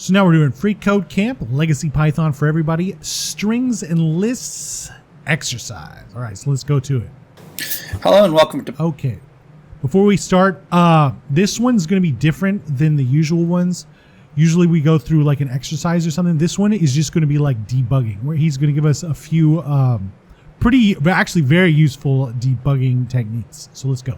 So now we're doing FreeCodeCamp Legacy Python for everybody. Strings and lists exercise. All right, so let's go to it. Hello and welcome to... Okay. Before we start, this one's going to be different than the usual ones. Usually we go through like an exercise or something. This one is just going to be like debugging, where he's going to give us a few actually very useful debugging techniques. So let's go.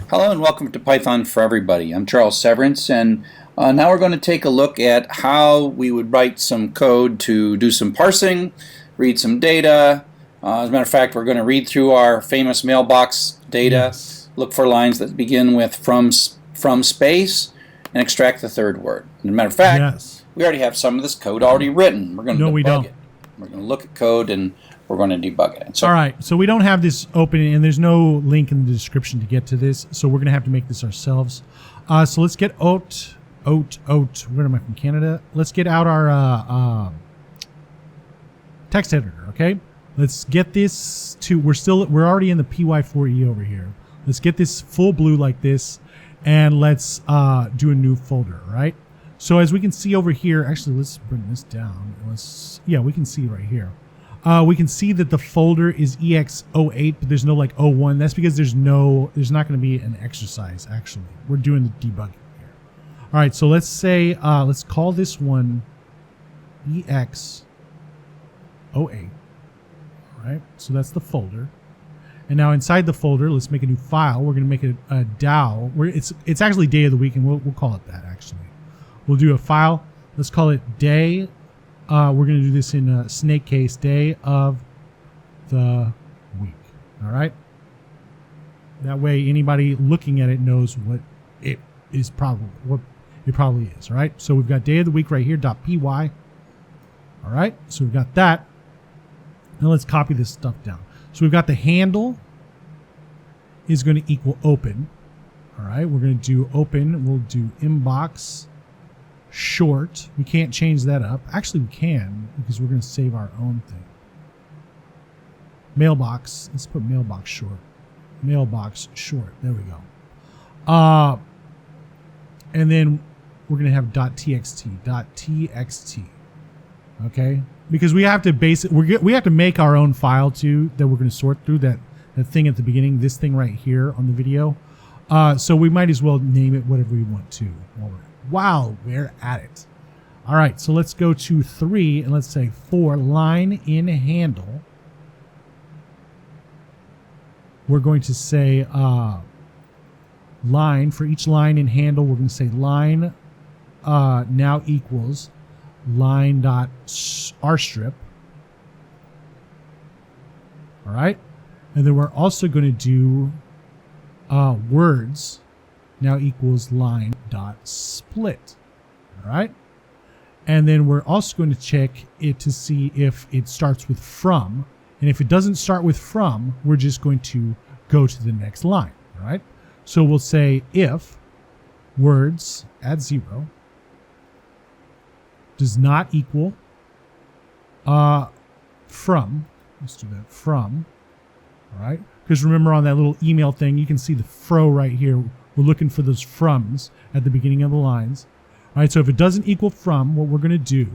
Hello and welcome to Python for everybody. I'm Charles Severance, and now we're going to take a look at how we would write some code to do some parsing, read some data. As a matter of fact, we're going to read through our famous mailbox data, Yes. Look for lines that begin with from space, and extract the third word. As a matter of fact, Yes. we already have some of this code already written. We're going to No, debug we don't. it. We're going to look at code and we're going to debug it. So, All right, so we don't have this open, and there's no link in the description to get to this, so we're going to have to make this ourselves. So let's get oat. Where am I, from Canada? Let's get out our text editor, okay? Let's get this to, we're already in the py4e over here. Let's get this full blue like this, and let's do a new folder, right? So as we can see over here, actually let's bring this down. Yeah, we can see right here. We can see that the folder is ex08, but there's no like 01. That's because there's not going to be an exercise, actually. We're doing the debugging here. All right, so let's say, let's call this one ex08. All right, so that's the folder. And now inside the folder, let's make a new file. We're going to make it a DAO. It's actually day of the week, and we'll call it that, actually. We'll do a file. Let's call it day. We're going to do this in a snake case, day of the week. All right. That way, anybody looking at it knows what it probably is. All right. So we've got day of the week right here. .py. All right. So we've got that. Now let's copy this stuff down. So we've got the handle is going to equal open. All right. We're going to do open. We'll do inbox. Short. We can't change that up. Actually, we can, because we're going to save our own thing. Mailbox. Let's put mailbox short. Mailbox short. There we go. And then we're going to have .txt. Okay? Because we have to we have to make our own file too that we're going to sort through, that thing at the beginning, this thing right here on the video. So we might as well name it whatever we want to while we're at it. All right, so let's go to 3 and let's say for line in handle. We're going to say line, for each line in handle, we're going to say line now equals line.rstrip. All right, and then we're also going to do words now equals line.split. All right. And then we're also going to check it to see if it starts with from. And if it doesn't start with from, we're just going to go to the next line. All right. So we'll say if words at 0 does not equal from. Let's do that. From. All right. Because remember, on that little email thing, you can see the fro right here. We're looking for those froms at the beginning of the lines. All right, so if it doesn't equal from, what we're going to do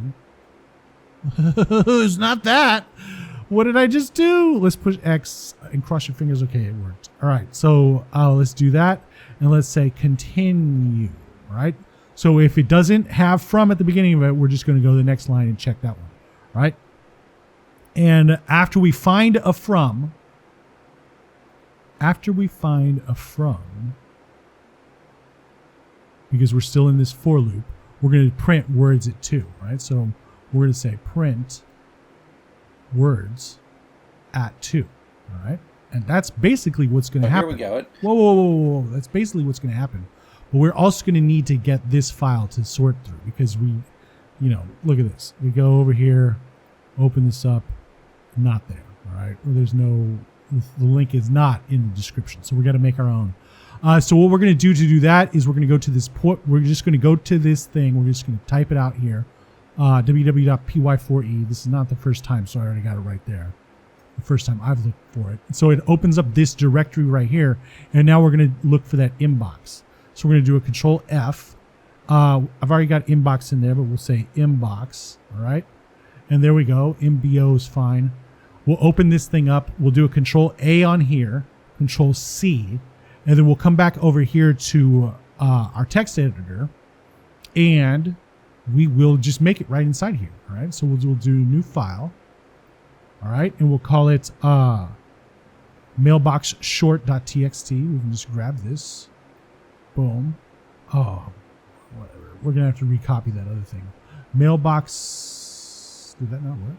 is not that. What did I just do? Let's push X and cross your fingers. Okay, it worked. All right, so let's do that. And let's say continue. All right, so if it doesn't have from at the beginning of it, we're just going to go to the next line and check that one. All right, and after we find a from, because we're still in this for loop, we're going to print words at 2, right? So we're going to say print words at 2, all right? And that's basically what's going to happen. Here we go. Whoa. That's basically what's going to happen. But we're also going to need to get this file to sort through, because look at this. We go over here, open this up, not there, all right? The link is not in the description, so we got to make our own. So what we're going to do that is we're going to go to this port. We're just going to go to this thing. We're just going to type it out here. www.py4e. This is not the first time, so I already got it right there. The first time I've looked for it. So it opens up this directory right here. And now we're going to look for that inbox. So we're going to do a Control F. I've already got inbox in there, but we'll say inbox. All right. And there we go. MBO is fine. We'll open this thing up. We'll do a control A on here, control C, and then we'll come back over here to our text editor, and we will just make it right inside here. All right. So we'll do new file. All right. And we'll call it mailbox short.txt. We can just grab this. Boom. Oh, whatever. We're going to have to recopy that other thing. Mailbox. Did that not work?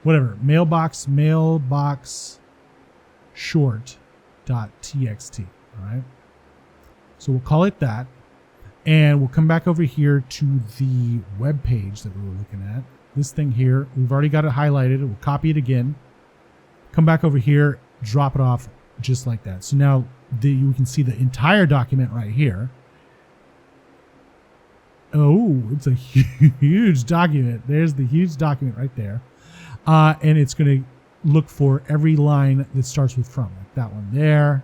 Whatever. Mailbox short.txt. All right. So we'll call it that. And we'll come back over here to the web page that we were looking at. This thing here, we've already got it highlighted. We'll copy it again. Come back over here, drop it off just like that. So now you can see the entire document right here. Oh, it's a huge document. There's the huge document right there. And it's going to look for every line that starts with from. Like that one there,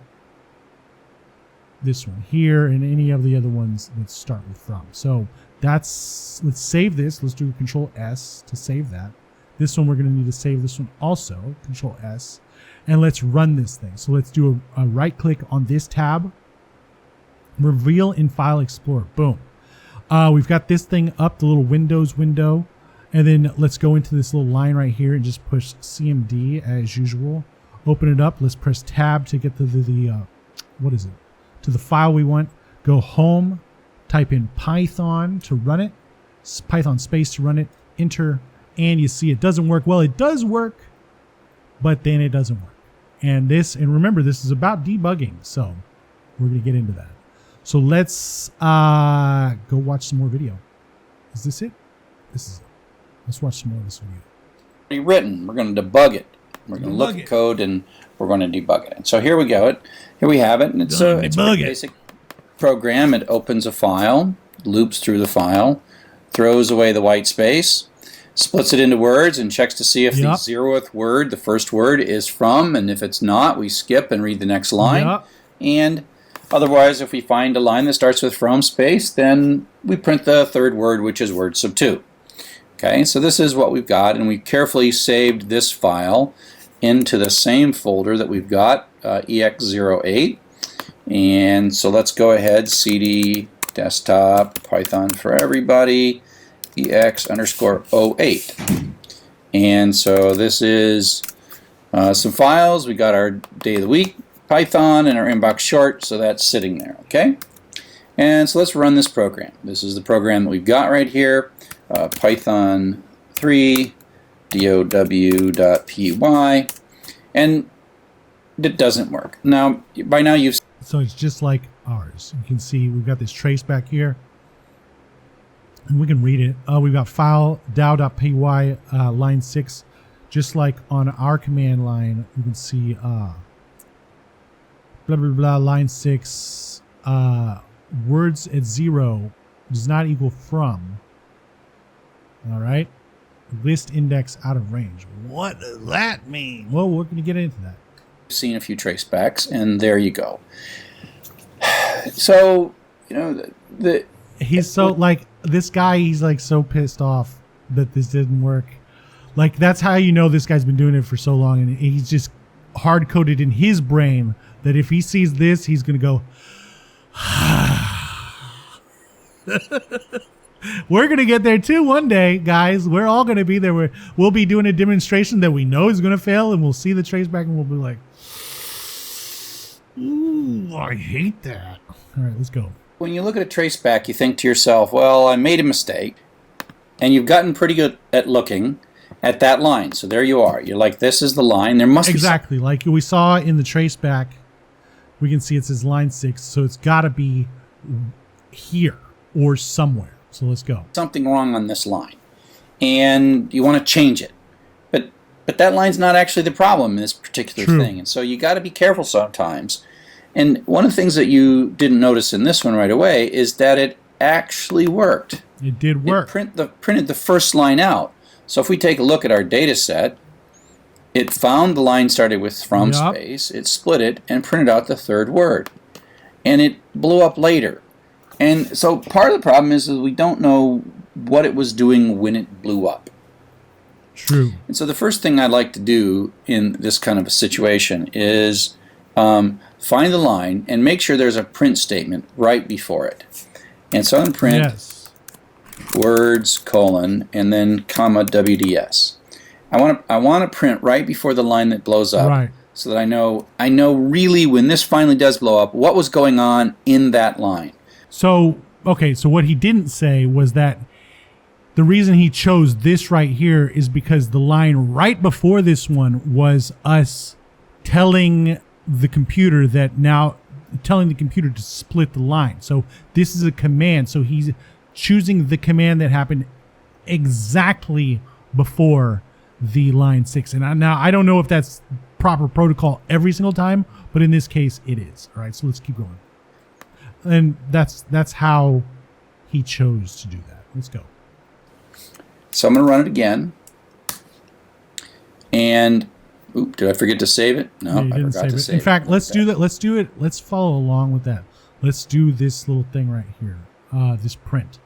this one here, and any of the other ones that start with from. So let's save this. Let's do Control S to save that. This one, we're going to need to save this one also, Control S, and let's run this thing. So let's do a right click on this tab, reveal in File Explorer. Boom. We've got this thing up, the little Windows window, and then let's go into this little line right here and just push CMD as usual. Open it up. Let's press Tab to get to what is it? To the file we want. Go home, type in Python to run it, Python space to run it, enter, and you see it doesn't work. Well, it does work, but then it doesn't work. And remember, this is about debugging, so we're going to get into that. So let's go watch some more video. Is this it? This is it. Let's watch some more of this video. Written. We're going to debug it. We're going to look at code and we're going to debug it. And so here we go. Here we have it. And it's a basic program. It opens a file, loops through the file, throws away the white space, splits it into words, and checks to see if the 0th word, the first word, is from. And if it's not, we skip and read the next line. And otherwise, if we find a line that starts with from space, then we print the third word, which is word sub 2. Okay, so this is what we've got, and we carefully saved this file into the same folder that we've got, ex08. And so let's go ahead, cd desktop python for everybody, ex_08. And so this is some files. We got our day of the week Python and our inbox short, so that's sitting there. Okay, and so let's run this program. This is the program that we've got right here. Python 3 dow.py, and it doesn't work. Now, by now you've... So it's just like ours. You can see we've got this trace back here, and we can read it. We've got file dow.py line 6, just like on our command line. You can see blah blah blah line 6. Words at 0 does not equal from. All right. List index out of range. What does that mean? Well, we're going to get into that. Seen a few tracebacks, and there you go. So, you know, he's so like this guy. He's like so pissed off that this didn't work. Like that's how you know this guy's been doing it for so long, and he's just hard coded in his brain that if he sees this, he's going to go. We're going to get there too one day, guys. We're all going to be there. We'll be doing a demonstration that we know is going to fail, and we'll see the traceback, and we'll be like, ooh, I hate that. All right, let's go. When you look at a traceback, you think to yourself, well, I made a mistake. And you've gotten pretty good at looking at that line. So there you are. You're like, this is the line. There must be exactly like we saw in the traceback. We can see it says line 6, so it's got to be here or somewhere. So let's go. Something wrong on this line, and you want to change it, but that line's not actually the problem in this particular thing, and so you got to be careful sometimes. And one of the things that you didn't notice in this one right away is that it actually worked. It did work. It printed the first line out. So if we take a look at our data set, it found the line started with from space, it split it, and printed out the third word. And it blew up later. And so part of the problem is we don't know what it was doing when it blew up. True. And so the first thing I'd like to do in this kind of a situation is find the line and make sure there's a print statement right before it. And so I'm going to print words, colon, and then comma WDS. I want to print right before the line that blows up. Right. So that I know really when this finally does blow up, what was going on in that line. So, okay, so what he didn't say was that the reason he chose this right here is because the line right before this one was us telling the computer to split the line. So this is a command. So he's choosing the command that happened exactly before the line 6. And now I don't know if that's proper protocol every single time, but in this case it is. All right, so let's keep going. And that's how he chose to do that. Let's go. So I'm going to run it again. And did I forget to save it? No, I forgot to save it. In fact, let's do that. Let's do it. Let's follow along with that. Let's do this little thing right here, this print.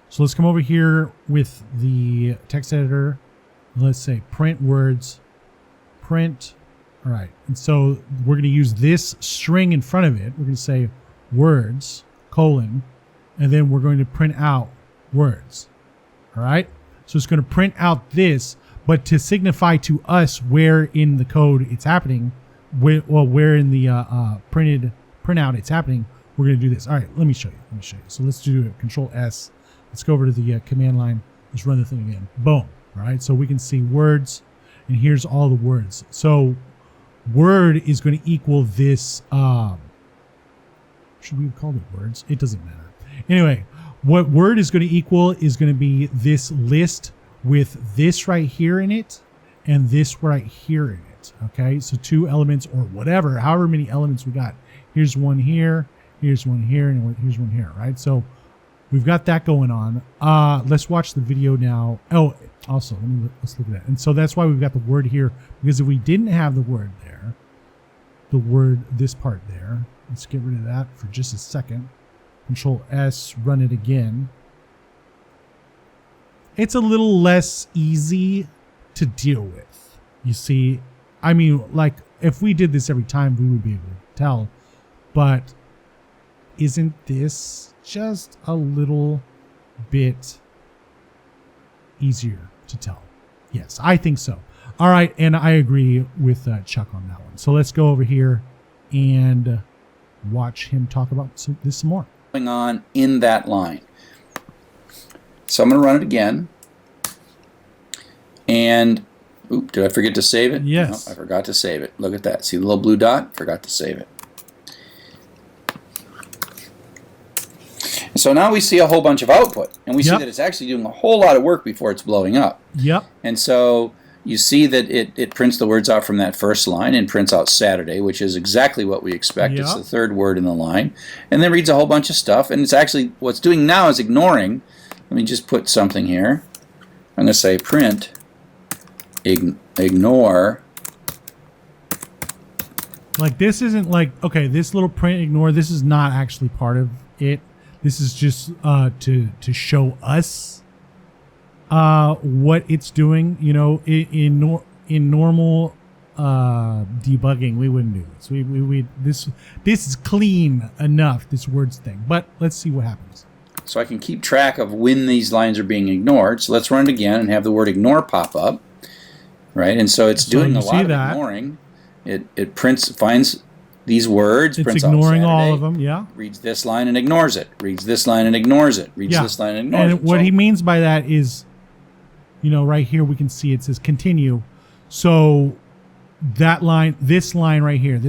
So let's come over here with the text editor. Let's say print words, print. All right. And so we're going to use this string in front of it. We're going to say words, colon, and then we're going to print out words. All right. So it's going to print out this, but to signify to us where in the code it's happening, where in the printout it's happening, we're going to do this. All right. Let me show you. So let's do Control S. Let's go over to the command line. Let's run the thing again. Boom. All right. So we can see words, and here's all the words. So word is going to equal this. Should we have called it words? It doesn't matter. Anyway, what word is going to equal is going to be this list with this right here in it and this right here in it. Okay, so 2 elements or whatever, however many elements we got. Here's one here, here's one here, and here's one here, right? So we've got that going on. Let's watch the video now. Oh, also, let's look at that. And so that's why we've got the word here, because if we didn't have the word there, this part there, let's get rid of that for just a second. Control S, run it again. It's a little less easy to deal with. You see, I mean, like if we did this every time, we would be able to tell. But isn't this just a little bit easier to tell? Yes, I think so. All right, and I agree with Chuck on that one. So let's go over here and watch him talk about this some more. Going on in that line. So I'm going to run it again. And did I forget to save it? Yes. No, I forgot to save it. Look at that. See the little blue dot? Forgot to save it. So now we see a whole bunch of output, and we see that it's actually doing a whole lot of work before it's blowing up. Yep. And so you see that it prints the words out from that first line and prints out Saturday, which is exactly what we expect. Yep. It's the third word in the line. And then reads a whole bunch of stuff. And it's actually, what's doing now is ignoring. Let me just put something here. I'm going to say print ignore. Like this isn't like, okay, this little print ignore, this is not actually part of it. This is just to show us what it's doing. You know, in normal debugging, we wouldn't do this. This is clean enough, this words thing. But let's see what happens. So I can keep track of when these lines are being ignored. So let's run it again and have the word ignore pop up, right? And so it's doing a lot of ignoring. It finds these words, it's prints ignoring out Saturday, all of them, yeah. Reads this line and ignores it. Reads this line and ignores it. Reads this line and ignores it. And what he means by that is, you know, right here we can see it says continue. So that line, this line right here, it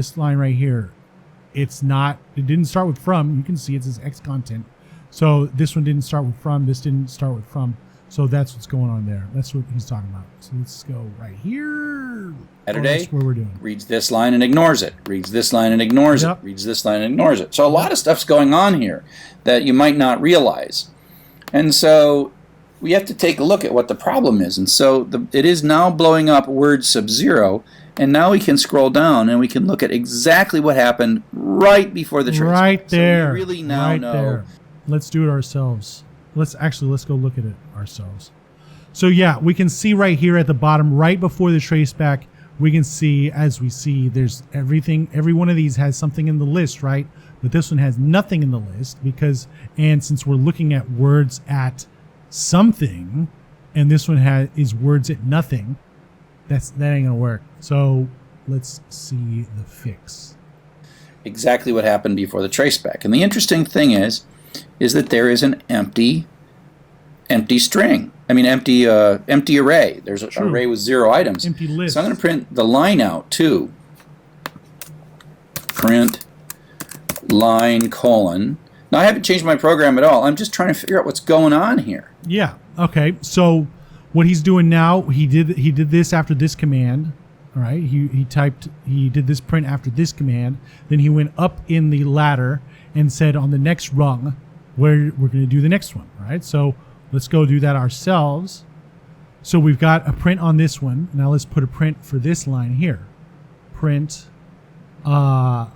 didn't start with from. You can see it says X content. So this one didn't start with from, this didn't start with from. So that's what's going on there. That's what he's talking about. So let's go right here. Saturday, that's what we're doing. Reads this line and ignores it. Reads this line and ignores it. Reads this line and ignores it. So a lot of stuff's going on here that you might not realize. And so we have to take a look at what the problem is. And so it is now blowing up word sub-0. And now we can scroll down and we can look at exactly what happened right before the trace. Right there. So we really now know Let's do it ourselves. Let's go look at it ourselves. So yeah, we can see right here at the bottom, right before the traceback, we can see, as we see, there's everything. Every one of these has something in the list, right? But this one has nothing in the list because, and since we're looking at words at something, and this one is words at nothing, that ain't gonna work. So let's see the fix. Exactly what happened before the traceback. And the interesting thing is that there is an empty string. I mean, empty array. There's an array with 0 items. Empty list. So I'm going to print the line out too. Print line colon. Now I haven't changed my program at all. I'm just trying to figure out what's going on here. Yeah. Okay. So what he's doing now, he did this after this command. All right. He did this print after this command. Then he went up in the ladder and said on the next rung, we're going to do the next one. All right. So let's go do that ourselves. So we've got a print on this one. Now let's put a print for this line here. Print line,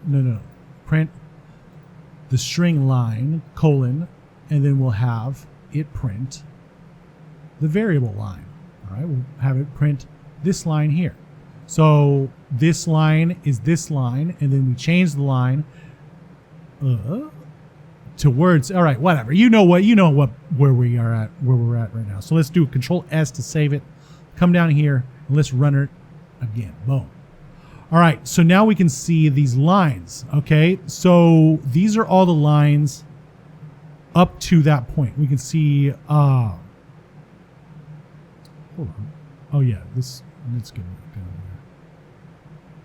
no. Print the string line, colon, and then we'll have it print the variable line. All right, we'll have it print this line here. So this line is this line, and then we change the line to words. All right, whatever. Where we're at right now. So let's do Control S to save it. Come down here and let's run it again. Boom. All right, so now we can see these lines. Okay, so these are all the lines up to that point. We can see. Hold on. Oh yeah, let's get it down here.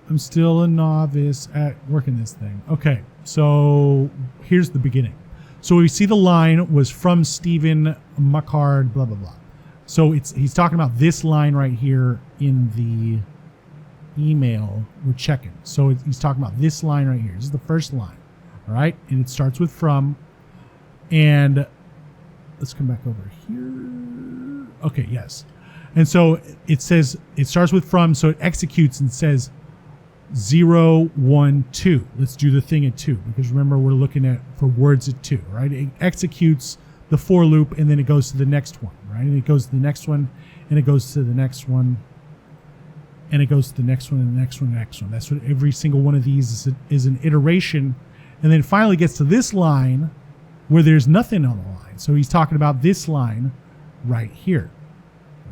I'm still a novice at working this thing. Okay, so here's the beginning. So we see the line was from Stephen Muckard, blah, blah, blah. So he's talking about this line right here in the email we're checking. So he's talking about this line right here. This is the first line, all right? And it starts with from. And let's come back over here. Okay, yes. And so it says, it starts with from, so it executes and says 0, 1, 2. Let's do the thing at 2, because remember we're looking at for words at 2, right? It executes the for loop and then it goes to the next one, right? And it goes to the next one and it goes to the next one and it goes to the next one and the next one and the next one. That's what every single one of these is an iteration, and then finally gets to this line where there's nothing on the line. So he's talking about this line right here,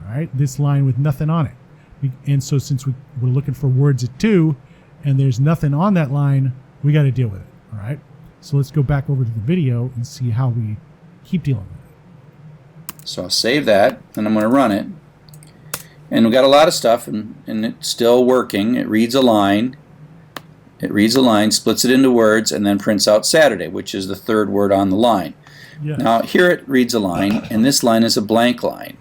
all right? This line with nothing on it. And so since we're looking for words at 2 and there's nothing on that line, we got to deal with it, all right? So let's go back over to the video and see how we keep dealing with it. So I'll save that and I'm going to run it. And we've got a lot of stuff and it's still working. It reads a line. It reads a line, splits it into words, and then prints out Saturday, which is the third word on the line. Yes. Now here it reads a line, and this line is a blank line.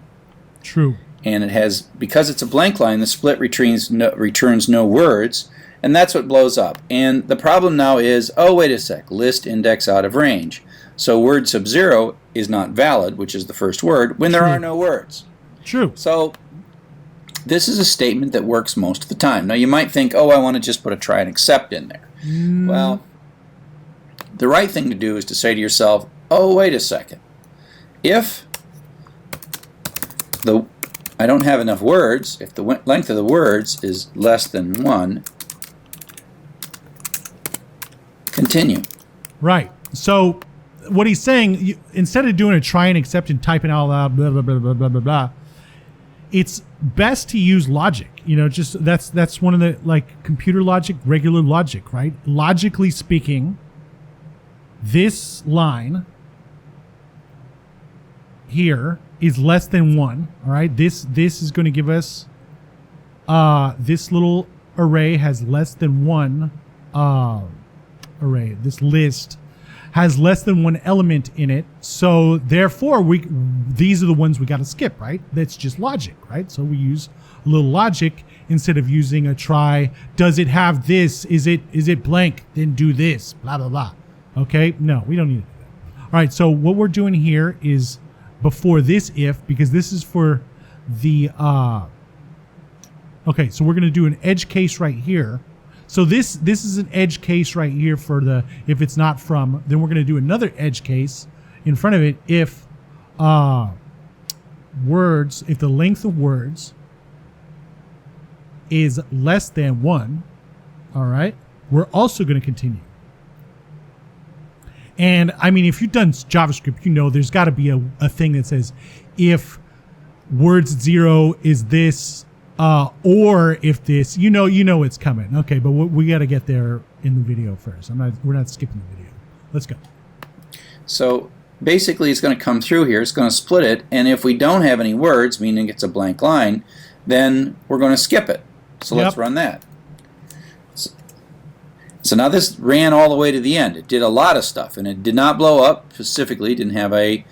True. And it has, because it's a blank line, the split returns no words, and that's what blows up. And the problem now is, oh, wait a sec, list index out of range. So word sub 0 is not valid, which is the first word, when there are no words. True. So this is a statement that works most of the time. Now you might think, oh, I want to just put a try and except in there. Well, the right thing to do is to say to yourself, oh, wait a second. If I don't have enough words, if the length of the words is less than 1, continue. Right. So what he's saying, instead of doing a try and except and typing out loud, blah, blah, blah, blah, blah, blah, blah, it's best to use logic. Just that's one of the, like, computer logic, regular logic, right? Logically speaking, this line here is less than 1. All right, this is going to give us this little array has less than 1 array. This list has less than 1 element in it, so therefore these are the ones we got to skip, right? That's just logic, right? So we use a little logic instead of using a try. Does it have this? Is it blank? Then do this. Blah blah blah. Okay, no, we don't need to do that. All right, so what we're doing here is before this if, because this is for the okay, so we're going to do an edge case right here. So this is an edge case right here for the, if it's not from, then we're going to do another edge case in front of it if words, if the length of words is less than 1, all right, we're also going to continue. And I mean, if you've done JavaScript, you know there's got to be a thing that says if words 0 is this, or if this, you know it's coming. Okay, but we got to get there in the video first. We're not skipping the video. Let's go. So basically, it's going to come through here. It's going to split it, and if we don't have any words, meaning it's a blank line, then we're going to skip it. So let's run that. So now this ran all the way to the end. It did a lot of stuff, and it did not blow up. Specifically, didn't have a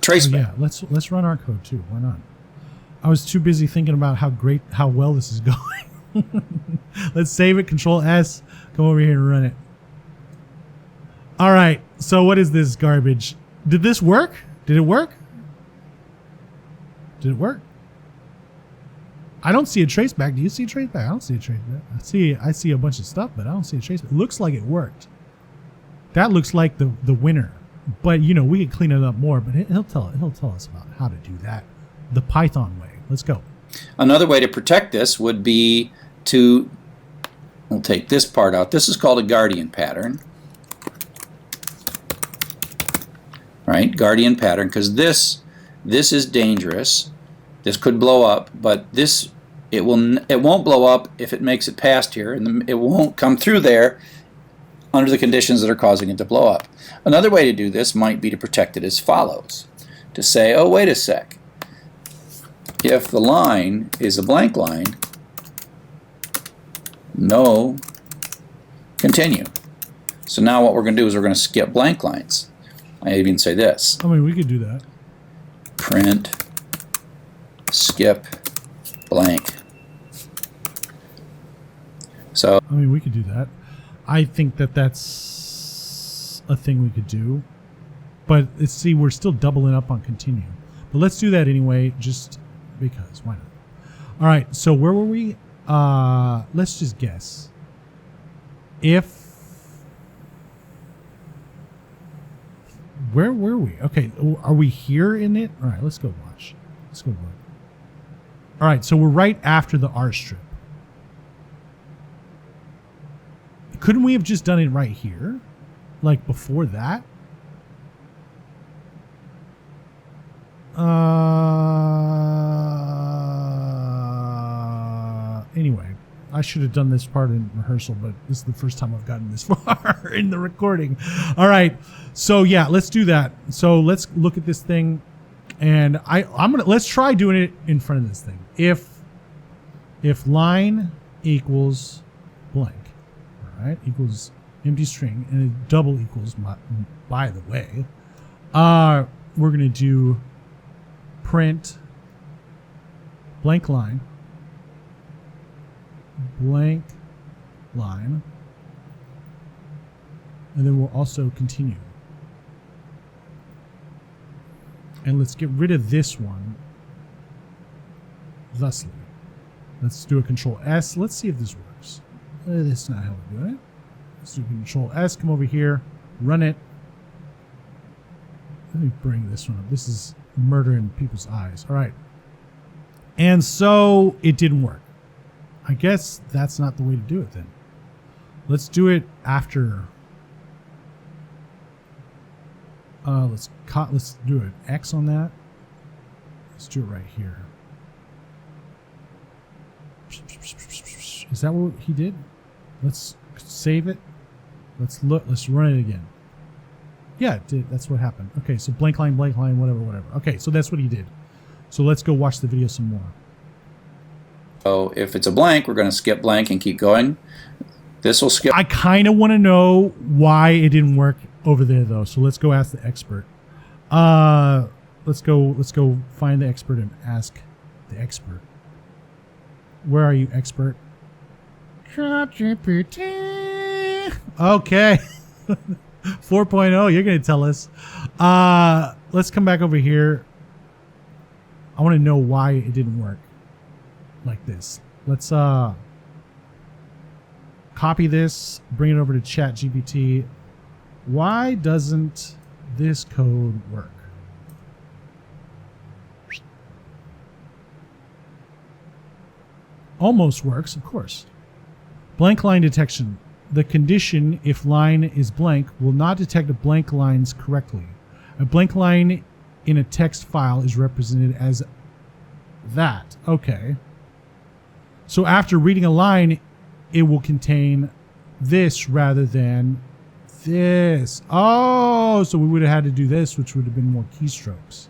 traceback. Yeah, let's run our code too. Why not? I was too busy thinking about how well this is going. Let's save it. Control S. Come over here and run it. All right. So what is this garbage? Did this work? Did it work? Did it work? I don't see a traceback. Do you see a traceback? I don't see a traceback. I see a bunch of stuff, but I don't see a traceback. It looks like it worked. That looks like the winner. But we could clean it up more. But he'll tell us about how to do that the Python way. Let's go. Another way to protect this would be to, we'll take this part out. This is called a guardian pattern. Right, guardian pattern, because this is dangerous. This could blow up, but it won't blow up if it makes it past here, and it won't come through there under the conditions that are causing it to blow up. Another way to do this might be to protect it as follows. To say, oh, wait a sec. If the line is a blank line, no continue. So now what we're going to do is we're going to skip blank lines. I even say this. I mean, we could do that. Print skip blank. So I mean, we could do that. I think that's a thing we could do. But see, we're still doubling up on continue. But let's do that anyway, just because. Why not? All right, so where were we? Let's just guess. Where were we? Okay, are we here in it? All right, let's go watch. Let's go look. All right, so we're right after the R strip. Couldn't we have just done it right here? Like before that? Anyway, I should have done this part in rehearsal, but this is the first time I've gotten this far in the recording. All right, so yeah, let's do that. So let's look at this thing, and let's try doing it in front of this thing. If line equals blank, all right, equals empty string, and it double equals by the way, we're gonna do print blank line, and then we'll also continue. And let's get rid of this one thusly. Let's do a control S. Let's see if this works. That's not how we do it. Let's do control S, come over here, run it. Let me bring this one up. This is murder in people's eyes. All right. And so it didn't work. I guess that's not the way to do it then. Let's do it after. Let's do an X on that. Let's do it right here. Is that what he did? Let's save it. Let's look. Let's run it again. Yeah, it did. That's what happened. Okay, so blank line, whatever. Okay, so that's what he did. So let's go watch the video some more. So if it's a blank, we're going to skip blank and keep going. This will skip. I kind of want to know why it didn't work over there though. So let's go ask the expert. Let's go find the expert and ask the expert. Where are you, expert? Okay. 4.0, you're going to tell us. Let's come back over here. I want to know why it didn't work like this. Let's copy this, bring it over to ChatGPT. Why doesn't this code work? Almost works, of course. Blank line detection. The condition, if line is blank, will not detect blank lines correctly. A blank line in a text file is represented as that. Okay. So after reading a line, it will contain this rather than this. Oh, so we would have had to do this, which would have been more keystrokes.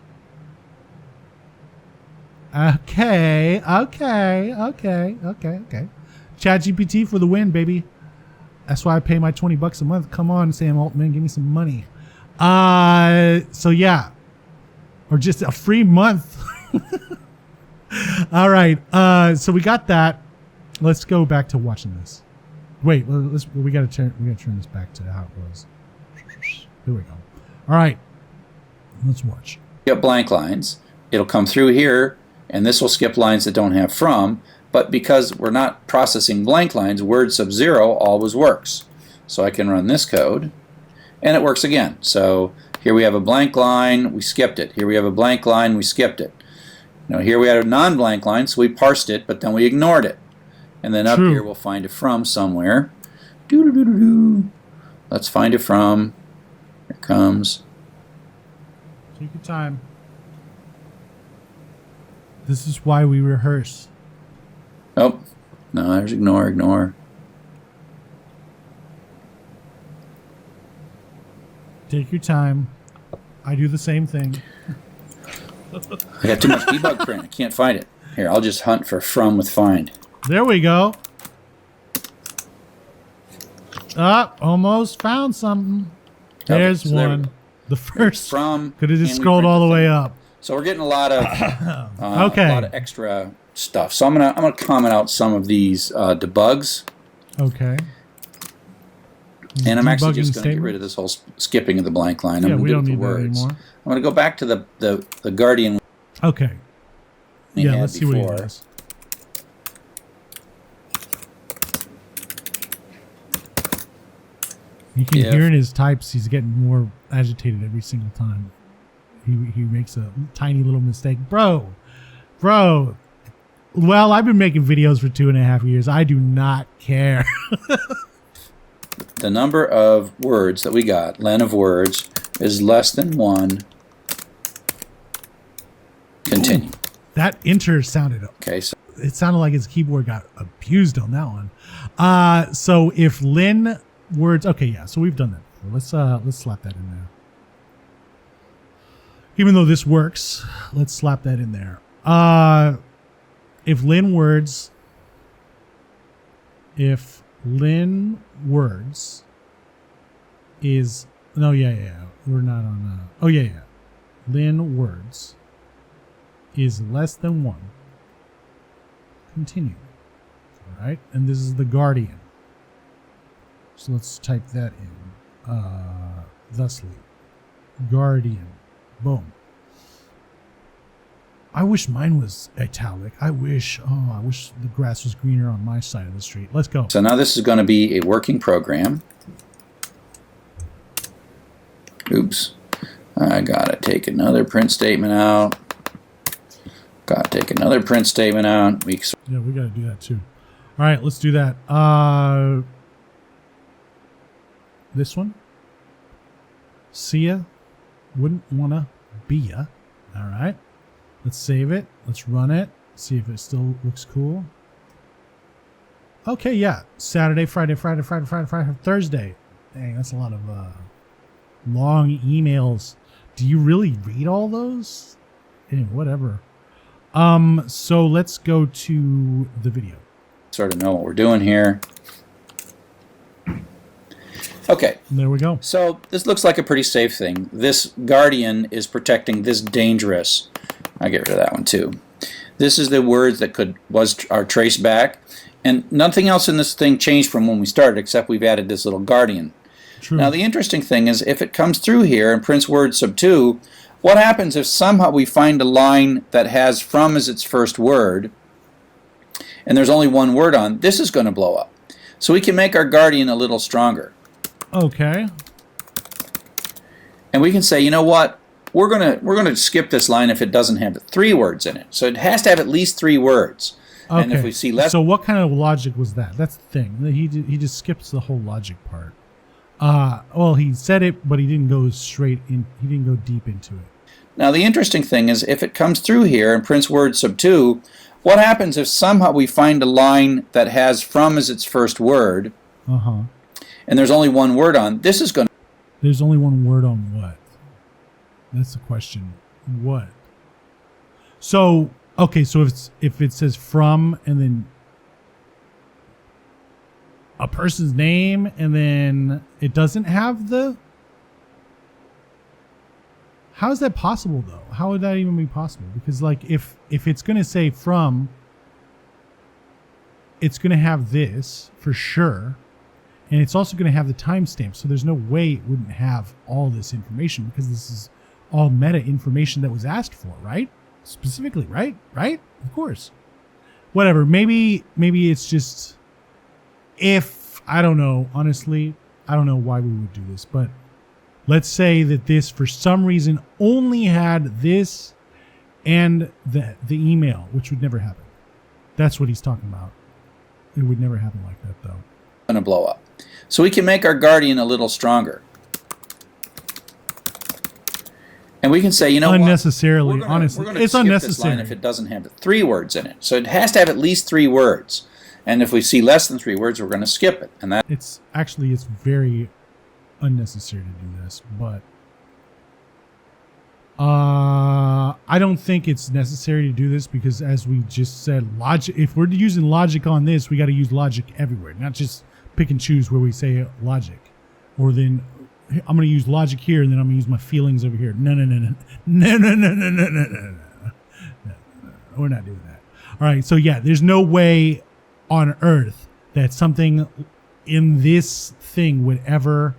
Okay. ChatGPT for the win, baby. That's why I pay my $20 a month. Come on, Sam Altman, give me some money. So yeah, or just a free month. All right. So we got that. Let's go back to watching this. Wait, we gotta turn this back to how it was. Here we go. All right. Let's watch. Get blank lines. It'll come through here, and this will skip lines that don't have from. But because we're not processing blank lines, word sub 0 always works. So I can run this code, and it works again. So here we have a blank line, we skipped it. Here we have a blank line, we skipped it. Now here we had a non-blank line, so we parsed it, but then we ignored it. And then up here we'll find a from somewhere. Doo-doo-doo-doo-doo. Let's find a from. Here it comes. Take your time. This is why we rehearse. Oh, no, there's ignore. Take your time. I do the same thing. I got too much debug print. I can't find it. Here, I'll just hunt for from with find. There we go. Almost found something. There's so one. There the first from. could have just scrolled all the way up. So we're getting a lot of okay. a lot of extra stuff. So I'm gonna comment out some of these debugs. Okay. And I'm actually just going to get rid of this whole skipping of the blank line. I'm we going to don't do it with need the words. that anymore. I'm going to go back to the Guardian. Okay. Yeah, let's see what he does. You can hear in his types he's getting more agitated every single time. He makes a tiny little mistake. Bro. Well, I've been making videos for 2.5 years. I do not care. The number of words that we got, len of words, is less than 1. Continue. Ooh, that enter sounded okay. So it sounded like his keyboard got abused on that one. So if len words, okay, yeah. So we've done that before. Let's slap that in there. Even though this works, let's slap that in there. If len words is no, yeah. We're not on. Len words is less than 1. Continue. All right, and this is the Guardian. So let's type that in. Thusly, Guardian. Boom. I wish mine was italic. I wish the grass was greener on my side of the street. Let's go. So now this is going to be a working program. Oops. I got to take another print statement out. Got to take another print statement out. Yeah, we got to do that too. All right, let's do that. This one. See ya. Wouldn't want to be ya. All right. Let's save it. Let's run it. See if it still looks cool. Okay, yeah. Saturday, Friday, Thursday. Dang, that's a lot of long emails. Do you really read all those? Anyway, whatever. So let's go to the video. Sort of know what we're doing here. Okay. There we go. So this looks like a pretty safe thing. This Guardian is protecting this dangerous. I get rid of that one too. This is the words that are traced back, and nothing else in this thing changed from when we started, except we've added this little Guardian. True. Now the interesting thing is, if it comes through here and prints word sub 2, what happens if somehow we find a line that has from as its first word, and there's only one word on? This is going to blow up. so we can make our guardian a little stronger. Okay. And we can say, you know what? We're gonna skip this line if it doesn't have 3 words in it. So it has to have at least 3 words. Okay. And if we see less, so what kind of logic was that? That's the thing. He just skips the whole logic part. Well, he said it, but he didn't go straight in. He didn't go deep into it. now the interesting thing is if it comes through here and prints word sub 2, what happens if somehow we find a line that has from as its first word, and there's only 1 word on? This is going to. There's only 1 word on what? That's the question. What? So okay, so if it says from and then a person's name and then it doesn't have the. How is that possible though? How would that even be possible? Because like if it's going to say from, it's going to have this for sure, and it's also going to have the timestamp. So there's no way it wouldn't have all this information because this is all meta information that was asked for, right? Specifically, right? Right? Of course. Whatever. Maybe it's just if I don't know. Honestly, I don't know why we would do this, but let's say that this, for some reason, only had this and the email, which would never happen. That's what he's talking about. It would never happen like that, though. Going to blow up. So we can make our guardian a little stronger. And we can say, you know unnecessarily, what? honestly, it's skip unnecessary. This line if it doesn't have 3 words in it. So it has to have at least 3 words. And if we see less than 3 words, we're going to skip it. And that it's very unnecessary to do this, but I don't think it's necessary to do this because, as we just said, logic. If we're using logic on this, we got to use logic everywhere, not just pick and choose where we say logic, or then I'm going to use logic here and then I'm going to use my feelings over here. No. We're not doing that. All right. So yeah, there's no way on earth that something in this thing would ever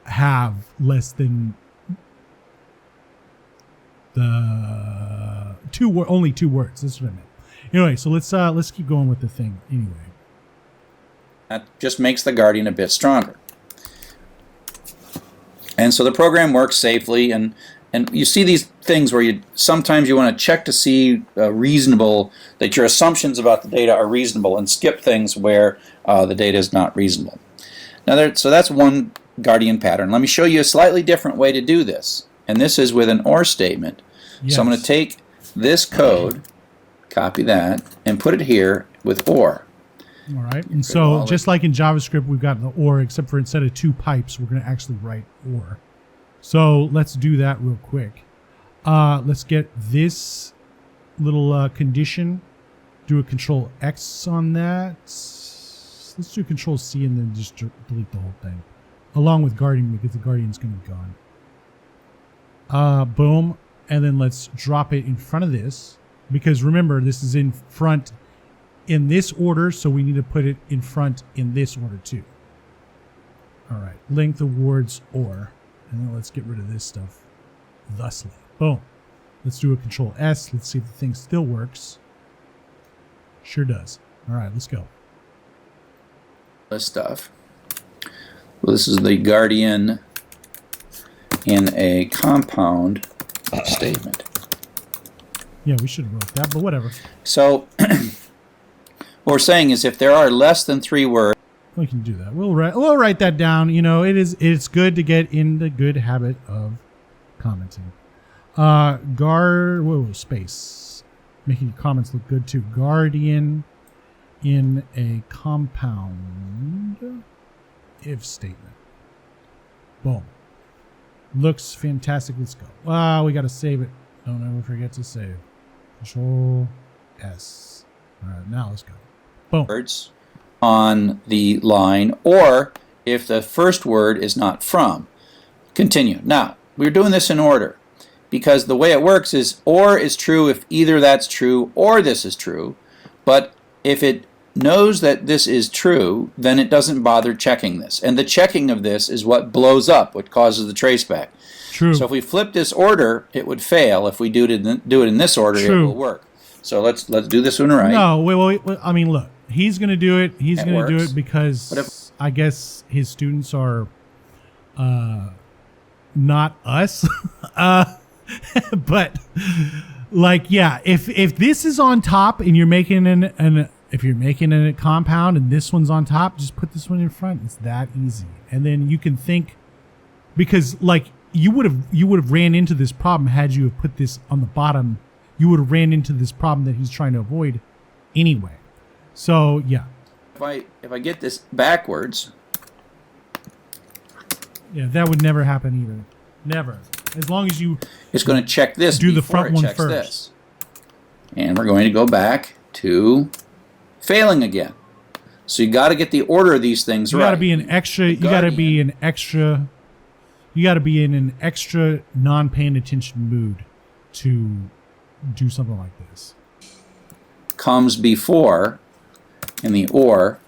have less than the only 2 words. That's what I meant. Anyway, so let's keep going with the thing anyway. That just makes the guardian a bit stronger. And so the program works safely, and you see these things where sometimes you want to check to see that your assumptions about the data are reasonable and skip things where the data is not reasonable. Now, so that's one guardian pattern. Let me show you a slightly different way to do this, and this is with an OR statement. Yes. So I'm going to take this code, copy that, and put it here with OR. All right, and so just like in JavaScript, we've got the OR, except for instead of 2 pipes, we're going to actually write OR. So let's do that real quick. Let's get this little condition, do a Control X on that. Let's do Control C and then just delete the whole thing, along with Guardian, because the Guardian's going to be gone. Boom, and then let's drop it in front of this, because remember, this is in front in this order, so we need to put it in front in this order too. All right, length of words OR, and then let's get rid of this stuff. Thusly, boom. Let's do a Control S. Let's see if the thing still works. Sure does. All right, let's go. This stuff. Well, this is the guardian in a compound statement. Yeah, we should have wrote that, but whatever. So what we're saying is if there are less than 3 words, we can do that. We'll write that down. You know, it's good to get in the good habit of commenting. Space. Making your comments look good too. Guardian in a compound if statement. Boom. Looks fantastic. Let's go. We got to save it. Don't ever forget to save. Control S. All right, now let's go. Boom. Words on the line, or if the first word is not from. Continue. Now, we're doing this in order because the way it works is OR is true if either that's true or this is true, but if it knows that this is true, then it doesn't bother checking this. And the checking of this is what blows up, what causes the traceback. True. So if we flip this order, it would fail. If we do it in this order, True. It will work. So let's do this one right. No, wait. I mean, look. He's going to do it. He's That going to do works. it because I guess his students are not us. But like, yeah, if this is on top and you're making if you're making a compound and this one's on top, just put this one in front. It's that easy. And then you can think, because like you would have ran into this problem had you have put this on the bottom. You would have ran into this problem that he's trying to avoid anyway. So yeah. If I get this backwards, Yeah, that would never happen either. Never. As long as you it's going to check this do the before front it one checks first. this. And we're going to go back to failing again. So you got to get the order of these things You right. got to be an extra. You got to be an extra. You got to be in an extra non-paying attention mood to do something like this. Comes before, and the or.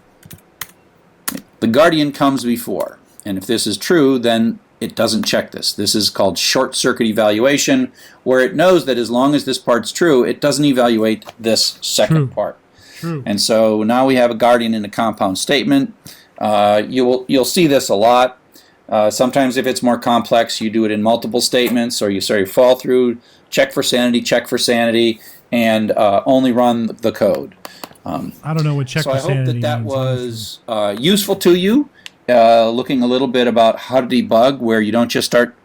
The guardian comes before, and if this is true, then it doesn't check this. This is called short circuit evaluation, where it knows that as long as this part's true, it doesn't evaluate this second part. True. And so now we have a guardian in a compound statement. You'll see this a lot. Sometimes if it's more complex, you do it in multiple statements, or you fall through, check for sanity, and only run the code. I don't know what check So for I hope sanity that means, was useful to you. Looking a little bit about how to debug, where you don't just start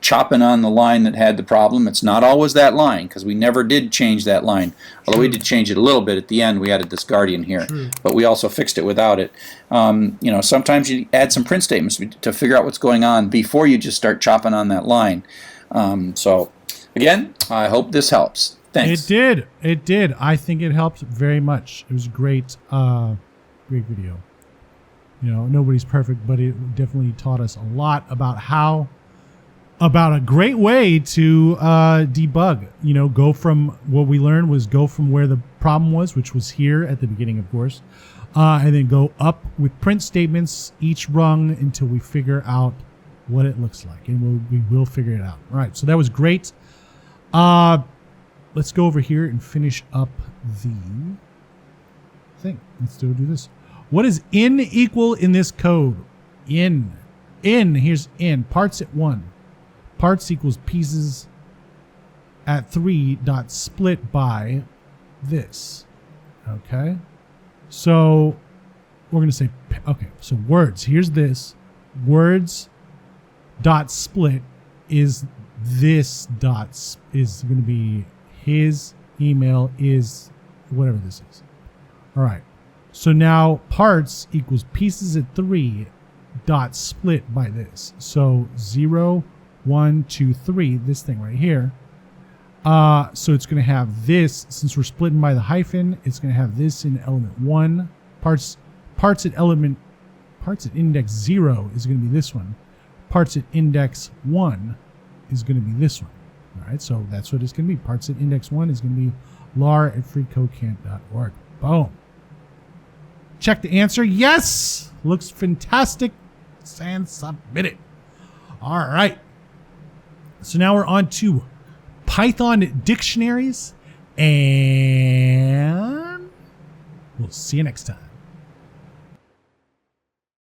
chopping on the line that had the problem. It's not always that line, because we never did change that line. Although we did change it a little bit at the end. We added this guardian here, but we also fixed it without it. Sometimes you add some print statements to figure out what's going on before you just start chopping on that line. So again, I hope this helps. Thanks. It did. I think it helped very much. It was a great video. Nobody's perfect, but it definitely taught us a lot about a great way to debug. Go from what we learned was go from where the problem was, which was here at the beginning, of course, and then go up with print statements each rung until we figure out what it looks like, and we will figure it out. All right, so that was great. Let's go over here and finish up the thing. Let's do this. What is in equal in this code? Here's in. Parts at 1. Parts equals pieces at 3 dot split by this. Okay? So we're going to say, okay, so words. Here's this. Words dot split is this dot is going to be his email is whatever this is. All right. So now parts equals pieces at 3 dot split by this. So 0, 1, 2, 3, this thing right here. So it's going to have this, since we're splitting by the hyphen, it's going to have this in element 1. Parts at index 0 is going to be this one. Parts at index 1 is going to be this one. All right, so that's what it's going to be. Parts at index 1 is going to be lar@freecodecamp.org. Boom. Check the answer. Yes! Looks fantastic. And submit it. All right. So now we're on to Python dictionaries. And we'll see you next time.